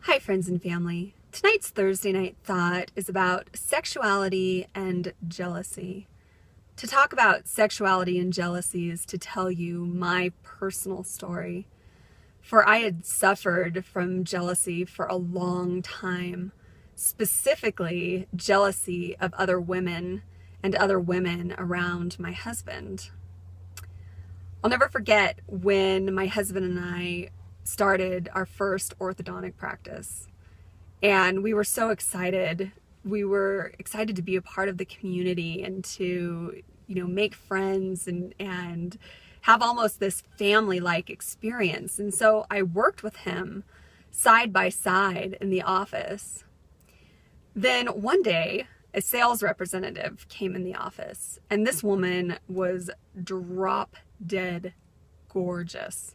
Hi friends and family. Tonight's Thursday night thought is about sexuality and jealousy. To talk about sexuality and jealousy is to tell you my personal story. For I had suffered from jealousy for a long time, specifically jealousy of other women and other women around my husband. I'll never forget when my husband and I started our first orthodontic practice. And we were so excited. We were excited to be a part of the community and to, make friends and have almost this family-like experience. And so I worked with him side by side in the office. Then one day, a sales representative came in the office, and this woman was drop dead gorgeous.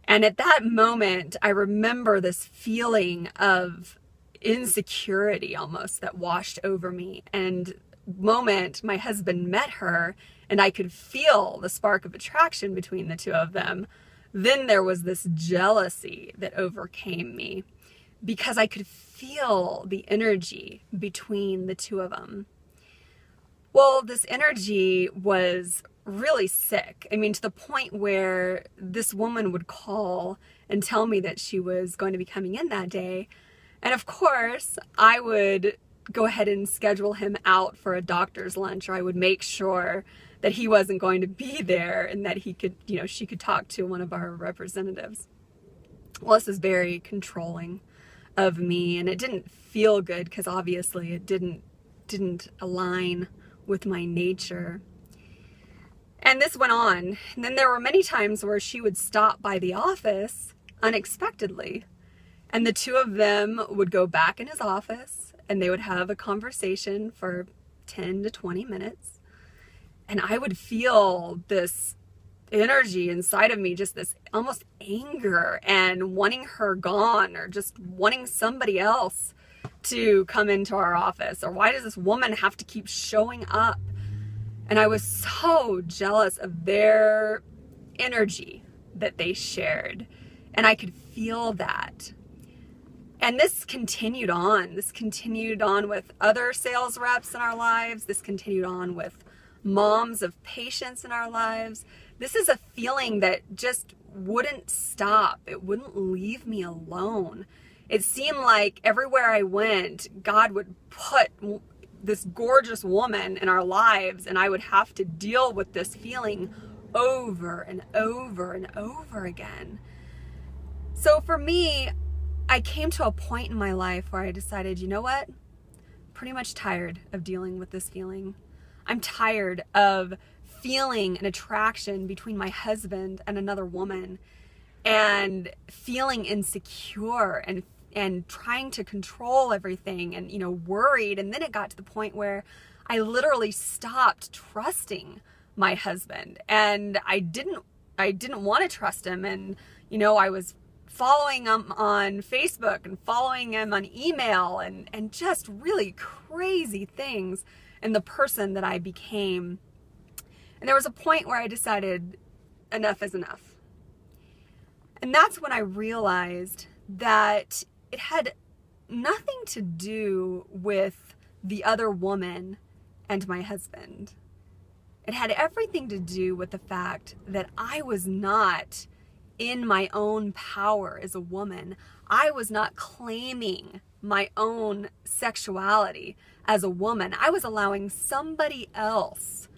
And at that moment, I remember this feeling of insecurity almost that washed over me. And moment my husband met her and I could feel the spark of attraction between the two of them, then there was this jealousy that overcame me because I could feel the energy between the two of them. Well, this energy was really sick. I mean, to the point where this woman would call and tell me that she was going to be coming in that day. And of course, I would go ahead and schedule him out for a doctor's lunch, or I would make sure that he wasn't going to be there and that he could, she could talk to one of our representatives. Well, this is very controlling of me, and it didn't feel good because obviously it didn't align with my nature. And this went on. And then there were many times where she would stop by the office unexpectedly. And the two of them would go back in his office and they would have a conversation for 10 to 20 minutes. And I would feel this energy inside of me, just this almost anger and wanting her gone, or just wanting somebody else to come into our office. Or why does this woman have to keep showing up? And I was so jealous of their energy that they shared. And I could feel that. And this continued on. This continued on with other sales reps in our lives. This continued on with moms of patients in our lives. This is a feeling that just wouldn't stop. It wouldn't leave me alone. It seemed like everywhere I went, God would put this gorgeous woman in our lives, and I would have to deal with this feeling over and over and over again. So for me, I came to a point in my life where I decided, you know what? I'm pretty much tired of dealing with this feeling. I'm tired of feeling an attraction between my husband and another woman and feeling insecure and trying to control everything and, worried. And then it got to the point where I literally stopped trusting my husband, and I didn't want to trust him. And, I was following him on Facebook and following him on email and just really crazy things in the person that I became. And there was a point where I decided enough is enough. And that's when I realized that it had nothing to do with the other woman and my husband. It had everything to do with the fact that I was not in my own power as a woman. I was not claiming my own sexuality as a woman. I was allowing somebody else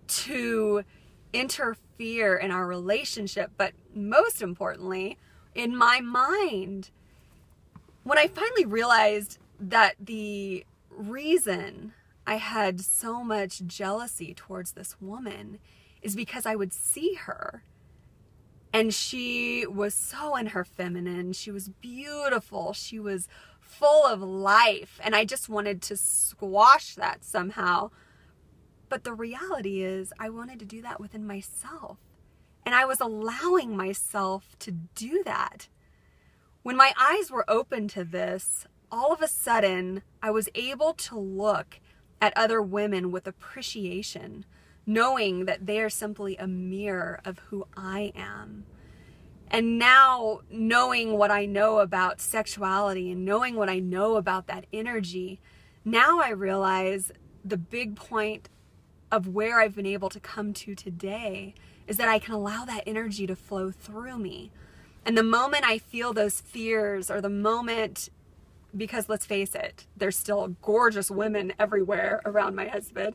to interfere in our relationship, but most importantly, in my mind. When I finally realized that the reason I had so much jealousy towards this woman is because I would see her and she was so in her feminine. She was beautiful. She was full of life. And I just wanted to squash that somehow. But the reality is I wanted to do that within myself. And I was allowing myself to do that. When my eyes were open to this, all of a sudden, I was able to look at other women with appreciation, knowing that they are simply a mirror of who I am. And now, knowing what I know about sexuality and knowing what I know about that energy, now I realize the big point of where I've been able to come to today is that I can allow that energy to flow through me. And the moment I feel those fears, or the moment, because let's face it, there's still gorgeous women everywhere around my husband.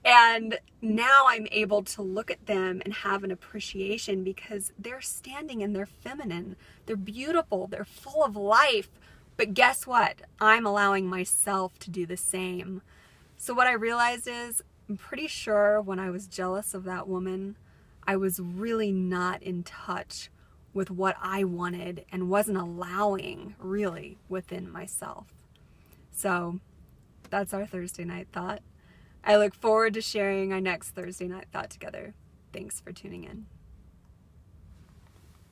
And now I'm able to look at them and have an appreciation because they're standing and they're feminine. They're beautiful. They're full of life. But guess what? I'm allowing myself to do the same. So what I realized is, I'm pretty sure when I was jealous of that woman, I was really not in touch with what I wanted and wasn't allowing really within myself. So that's our Thursday night thought. I look forward to sharing our next Thursday night thought together. Thanks for tuning in.